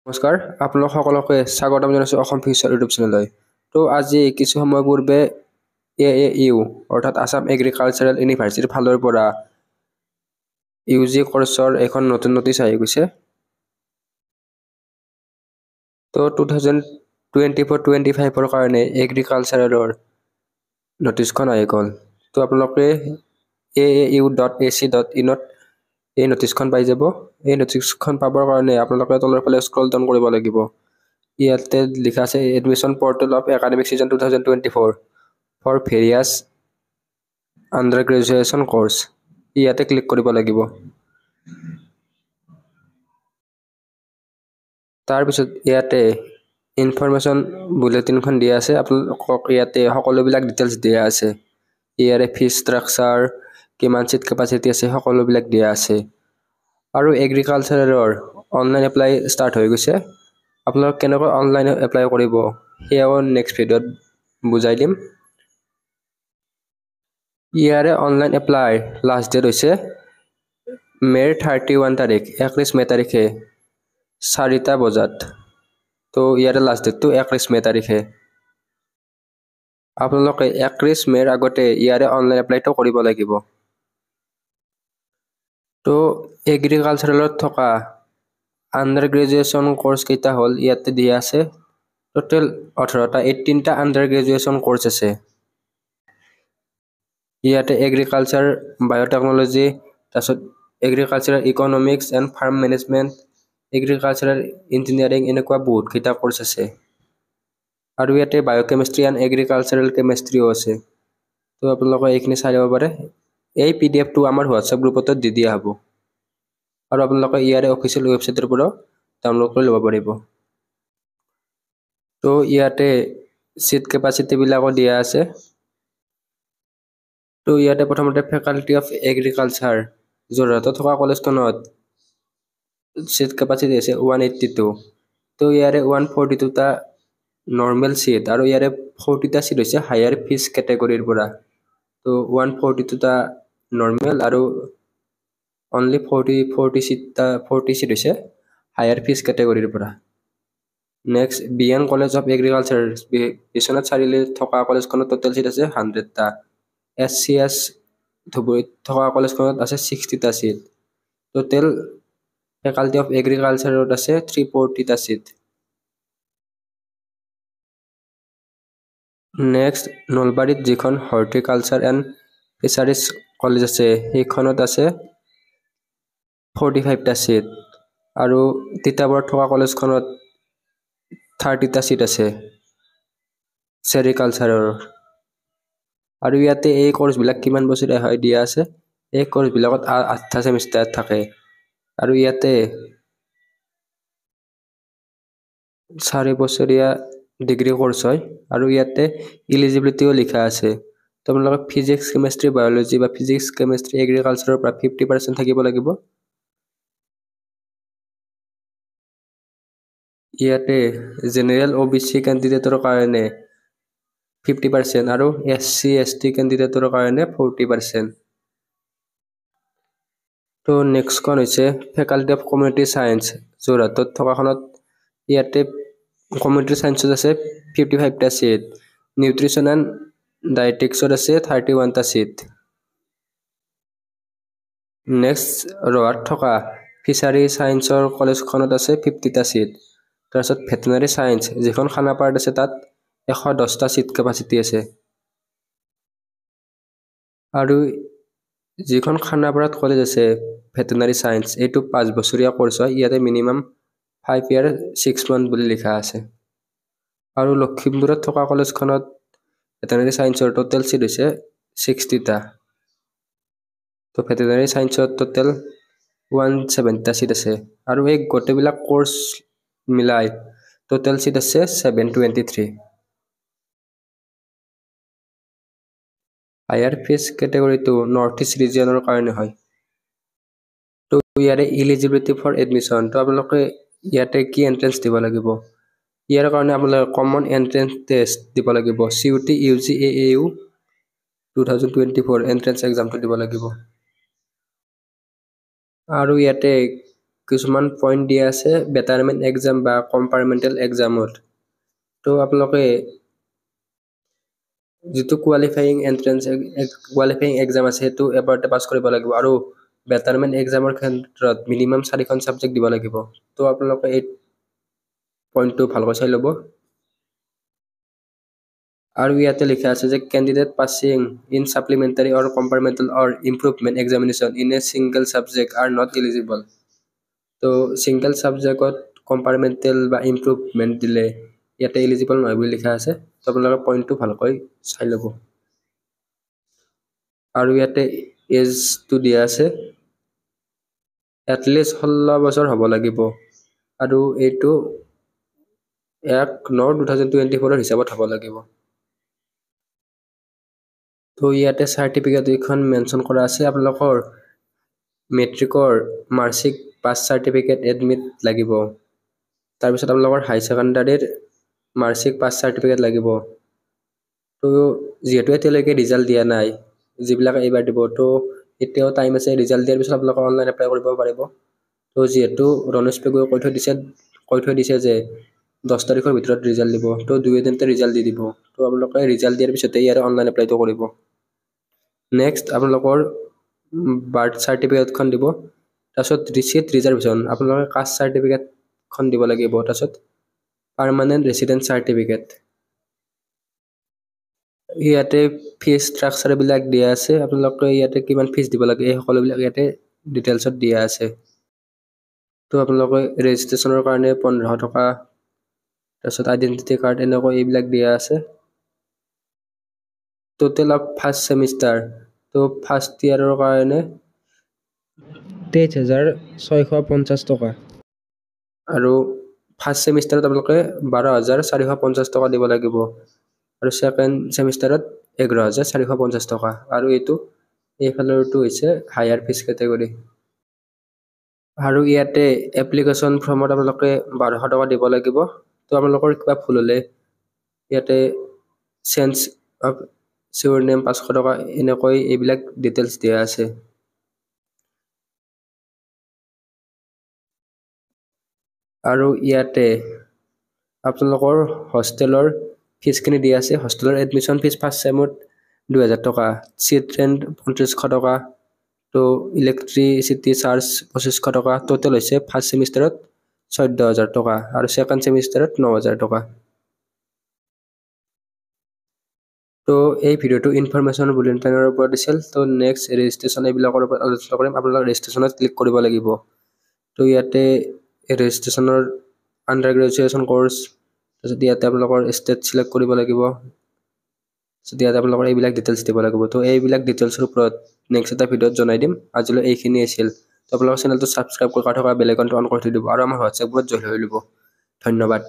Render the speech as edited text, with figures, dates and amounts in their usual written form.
নমস্কাৰ আপোনালোক সকলোকে স্বাগতম জনাইছো অসম ফিউচাৰ ইউটিউব চেনেললৈ। তো আজি কিছু সময় পূৰ্বে AAU অৰ্থাৎ আসাম এগ্ৰিকালচাৰেল ইউনিভাৰ্চিটিৰ ফালৰ পৰা UG কোৰ্চৰ এখন নতুন নটিচ আহি গৈছে। তো 2024-25 কাৰণে এগ্ৰিকালচাৰেলৰ নটিচখন আহি গ'ল। তো আপোনালোকে aau.ac.in এই নটিচখন পাই যাব। এই নটিচখন পাবৰ কাৰণে আপোনালোকে তলৰ ফালে স্ক্ৰল ডাউন কৰিব লাগিব। ইয়াতে লিখা আছে admission portal of academic session 2024 for various undergraduate course কোৰ্চ। ইয়াতে ক্লিক কৰিব লাগিব। তাৰপিছত ইয়াতে ইনফৰমেশ্যন বুলেটিনখন দিয়া আছে। আপোনালোকক ইয়াতে সকলোবিলাক ডিটেইলছ দিয়া আছে। ইয়াৰে ফিজ ষ্ট্ৰাকচাৰ, কিমান চিট কেপাচিটি আছে, সকলোবিলাক দিয়া আছে। আৰু এগ্ৰিকালচাৰৰ অনলাইন এপ্লাই ষ্টাৰ্ট হৈ গৈছে। আপোনালোক কেনেকৈ অনলাইন এপ্লাই কৰিব সেয়াও নেক্সট ভিডিঅ'ত বুজাই দিম। ইয়াৰে অনলাইন এপ্লাই লাষ্ট ডেট হৈছে মে'ৰ 31 তাৰিখ, 31 মে' তাৰিখে 4টা বজাত। তো ইয়াৰে লাষ্ট ডেটটো 31 মে' তাৰিখে। আপোনালোকে 31 মে'ৰ আগতে ইয়াৰে অনলাইন এপ্লাইটো কৰিব লাগিব। তো এগ্ৰিকালচাৰেলত থকা আণ্ডাৰ গ্ৰেজুৱেশ্যন কোৰ্চ কেইটা হ'ল ইয়াতে দিয়া আছে। টোটেল 18টা আণ্ডাৰ গ্ৰেজুৱেশ্যন কোৰ্চ আছে। ইয়াতে এগ্ৰিকালচাৰ বায়'টেকনলজি, তাৰপিছত agricultural economics and farm management, agricultural engineering, এনেকুৱা বহুতকেইটা কোৰ্চ আছে। আৰু ইয়াতে বায়'কেমিষ্ট্ৰি এণ্ড এগ্ৰিকালচাৰেল কেমেষ্ট্ৰিও আছে। তো আপোনালোকে এইখিনি চাই ল'ব পাৰে। এই PDF-টো আমাৰ হোৱাটছএপ গ্ৰুপত দি দিয়া হ'ব। আৰু আপোনালোকে ইয়াৰে অফিচিয়েল ৱেবছাইটৰ পৰাও ডাউনলোড কৰি ল'ব পাৰিব। তো ইয়াতে চিট কেপাচিটিবিলাকো দিয়া আছে। তো ইয়াতে প্ৰথমতে ফেকাল্টি অফ এগ্ৰিকালচাৰ যোৰহাটত থকা কলেজখনত চিট কেপাচিটি আছে 182। তো ইয়াৰে 142টা নৰ্মেল চিট আৰু ইয়াৰে 40টা চিট হৈছে হায়াৰ ফিজ কেটেগৰীৰ পৰা। তো 142টা নৰ্মেল আৰু অনলি 40 চিট হৈছে হায়াৰ ফিজ কেটেগৰীৰ পৰা। Next BN college of agriculture Biswanath চাৰিআলিত থকা কলেজখনত টোটেল চিট আছে 100টা। SCS ধুবুৰীত থকা কলেজখনত আছে 60টা চিট। টোটেল ফেকাল্টি অফ এগ্ৰিকালচাৰত আছে 340টা চিট। নেক্সট নলবাৰীত যিখন হৰ্টিকালচাৰ এণ্ড ফিচাৰিজ কলেজ আছে সেইখনত আছে 45টা চিট। আৰু তিতাবৰত থকা কলেজখনত 30টা চিট আছে চেৰিকালচাৰৰ। আৰু ইয়াতে এই কোৰ্চবিলাক কিমান বছৰীয়া হয় দিয়া আছে। এই কোৰ্চবিলাকত 8টা ছেমিষ্টাৰ থাকে। আৰু ইয়াতে 4 বছৰীয়া ডিগ্ৰী কোৰ্চ হয়। আৰু ইয়াতে ইলিজিবিলিটিও লিখা আছে। তোমালোকে ফিজিক্স, কেমেষ্ট্ৰি, বায়'লজি বা ফিজিক্স, কেমেষ্ট্ৰি, এগ্ৰিকালচাৰৰ পৰা 50% থাকিব লাগিব। ইয়াতে জেনেৰেল OBC কেণ্ডিডেটৰ কাৰণে 50% আৰু SC ST কেণ্ডিডেটৰ কাৰণে 40%। তো নেক্সটখন হৈছে ফেকাল্টি অফ কমিউনিটি চায়েন্স যোৰহাটত থকাখনত। ইয়াতে কমিউনিটি চায়েন্সত আছে 55টা চিট। নিউট্ৰিশ্যন এণ্ড ডায়েটিক্সত আছে 31টা চিট। নেক্সট ৰহাত থকা ফিচাৰী চায়েন্সৰ কলেজখনত আছে 50টা চিট। তাৰপিছত ভেটেনাৰী চায়েন্স যিখন খানাপাৰাত আছে তাত 110টা চিট কেপাচিটি আছে। আৰু যিখন খানাপাৰাত কলেজ আছে ভেটেনাৰী চায়েন্স এইটো 5 বছৰীয়া কোৰ্চ হয়। ইয়াতে মিনিমাম 5 year 6 month বুলি লিখা আছে। আৰু লখিমপুৰত থকা কলেজখনত ভেটেনাৰী চায়েন্সৰ টোটেল চিট হৈছে 60টা। তো ভেটেনাৰী চায়েন্সত টোটেল 170টা চিট আছে। আৰু এই গোটেইবিলাক কোৰ্চ মিলাই টোটেল চিট আছে 723। হায়াৰ ফিজ কেটেগৰীটো নৰ্থ ইষ্ট ৰিজিয়নৰ কাৰণে হয়। তো ইয়াৰে ইলিজিবিলিটি ফৰ এডমিশ্যন। তো আপোনালোকে ইয়াতে কি এণ্ট্ৰেঞ্চ দিব লাগিব। ইয়াৰ কাৰণে আপোনালোকে কমন এণ্ট্ৰেঞ্চ টেষ্ট দিব লাগিব। CUT UG AAU 2024 এণ্ট্ৰেঞ্চ এক্সামটো দিব লাগিব। আৰু ইয়াতে কিছুমান পইণ্ট দিয়া আছে বেটাৰমেণ্ট এক্সাম বা কম্পাৰ্টমেণ্টেল এক্সামত। তো আপোনালোকে যিটো কোৱালিফাইং এক্সাম আছে সেইটো এবাৰতে পাছ কৰিব লাগিব আৰু বেটাৰমেণ্ট এক্সামৰ ক্ষেত্ৰত মিনিমাম 4খন ছাবজেক্ট দিব লাগিব। তো আপোনালোকে এই পইণ্টটো ভালকৈ চাই ল'ব। আৰু ইয়াতে লিখা আছে যে candidate passing in supplementary or compartmental or improvement examination in a single subject are not eligible. তো ছিংগল ছাবজেক্টত কম্পাৰ্টমেণ্টেল বা ইম্প্ৰুভমেণ্ট দিলে ইয়াতে এলিজিবল নহয় বুলি লিখা আছে। তো আপোনালোকে পইণ্টটো ভালকৈ চাই ল'ব। আৰু ইয়াতে এজটো দিয়া আছে এটলিষ্ট 16 বছৰ হ'ব লাগিব আৰু এইটো 1/9/2024 হিচাপত হ'ব লাগিব। তো ইয়াতে চাৰ্টিফিকেট এইখন মেনশ্যন কৰা আছে আপোনালোকৰ মেট্ৰিকৰ মাৰ্কশ্বিট পাছ চাৰ্টিফিকেট এডমিট লাগিব। তাৰপিছত আপোনালোকৰ হাই ছেকেণ্ডাৰীৰ মাৰ্কশ্বিট পাছ চাৰ্টিফিকেট লাগিব। তো যিহেতু এতিয়ালৈকে ৰিজাল্ট দিয়া নাই যিবিলাকে এইবাৰ দিব, তো এতিয়াও টাইম আছে। ৰিজাল্ট দিয়াৰ পিছত আপোনালোকে অনলাইন এপ্লাই কৰিব পাৰিব। তো যিহেতু ৰমেশ পেগুৱে কৈ থৈ দিছে যে 10 তাৰিখৰ ভিতৰত ৰিজাল্ট দিব, তো 2 এদিনতে ৰিজাল্ট দি দিব। তো আপোনালোকে ৰিজাল্ট দিয়াৰ পিছতে ইয়াৰ অনলাইন এপ্লাইটো কৰিব। নেক্সট আপোনালোকৰ বাৰ্থ চাৰ্টিফিকেটখন দিব। তাৰপিছত ৰিচিট ৰিজাৰ্ভেশ্যন আপোনালোকে কাষ্ট চাৰ্টিফিকেটখন দিব লাগিব। তাৰপিছত পাৰ্মানেণ্ট ৰেচিডেণ্ট চাৰ্টিফিকেট। ইয়াতে ফিজ ষ্ট্ৰাকচাৰবিলাক দিয়া আছে। আপোনালোকে ইয়াতে কিমান ফিজ দিব লাগে এই সকলোবিলাক ইয়াতে ডিটেইলছত দিয়া আছে। তো আপোনালোকে ৰেজিষ্ট্ৰেশ্যনৰ কাৰণে 1500 টকা, তাৰপিছত আইডেণ্টিটি কাৰ্ড এনেকৈ এইবিলাক দিয়া আছে। টোটেল অফ ফাৰ্ষ্ট ছেমিষ্টাৰ, তো ফাৰ্ষ্ট ইয়াৰৰ কাৰণে 23,650 টকা আৰু ফাৰ্ষ্ট ছেমিষ্টাৰত আপোনালোকে 12,450 টকা দিব লাগিব আৰু ছেকেণ্ড ছেমিষ্টাৰত 11,450 টকা। আৰু এইফালৰটো হৈছে হায়াৰ ফিজ কেটেগৰী। আৰু ইয়াতে এপ্লিকেশ্যন ফৰ্মত আপোনালোকে 1200 টকা দিব লাগিব। তো আপোনালোকৰ কিবা ভুল হ'লে ইয়াতে চেঞ্জ অফ চিয়ৰ নেম 500 টকা এনেকৈ এইবিলাক ডিটেইলছ দিয়া আছে। আৰু ইয়াতে আপোনালোকৰ হোষ্টেলৰ ফিজখিনি দিয়া আছে। হোষ্টেলৰ এডমিশ্যন ফিজ ফাৰ্ষ্ট ছেমত 2000 টকা, চিট ৰেণ্ট 3500 টকা, তো ইলেক্ট্ৰিচিটি চাৰ্জ 2500 টকা। টোটেল হৈছে ফাৰ্ষ্ট ছেমিষ্টাৰত 14,000 টকা আৰু ছেকেণ্ড ছেমিষ্টাৰত 9,000 টকা। তো এই ভিডিঅ'টো ইনফৰমেশ্যন বুলেটিনৰ ওপৰত দিছিল। তো নেক্সট ৰেজিষ্ট্ৰেশ্যন এইবিলাকৰ ওপৰত আলোচনা কৰিম। আপোনালোকে ৰেজিষ্ট্ৰেশ্যনত ক্লিক কৰিব লাগিব। তো ইয়াতে ৰেজিষ্ট্ৰেশ্যনৰ আণ্ডাৰ গ্ৰেজুৱেশ্যন কৰ্চ, তাৰপিছত ইয়াতে আপোনালোকৰ ষ্টেট ছিলেক্ট কৰিব লাগিব। তাৰপিছত ইয়াতে আপোনালোকৰ এইবিলাক ডিটেইলছ দিব লাগিব। তো এইবিলাক ডিটেইলছৰ ওপৰত নেক্সট এটা ভিডিঅ'ত জনাই দিম। আজিলৈ এইখিনি আছিল। তো আপোনালোকৰ চেনেলটো ছাবস্ক্ৰাইব কৰি থকা বেল আইকনটো অন কৰি থৈ দিব আৰু আমাৰ হোৱাটছএপ গ্ৰুপত জইন হৈ ল'ব। ধন্যবাদ।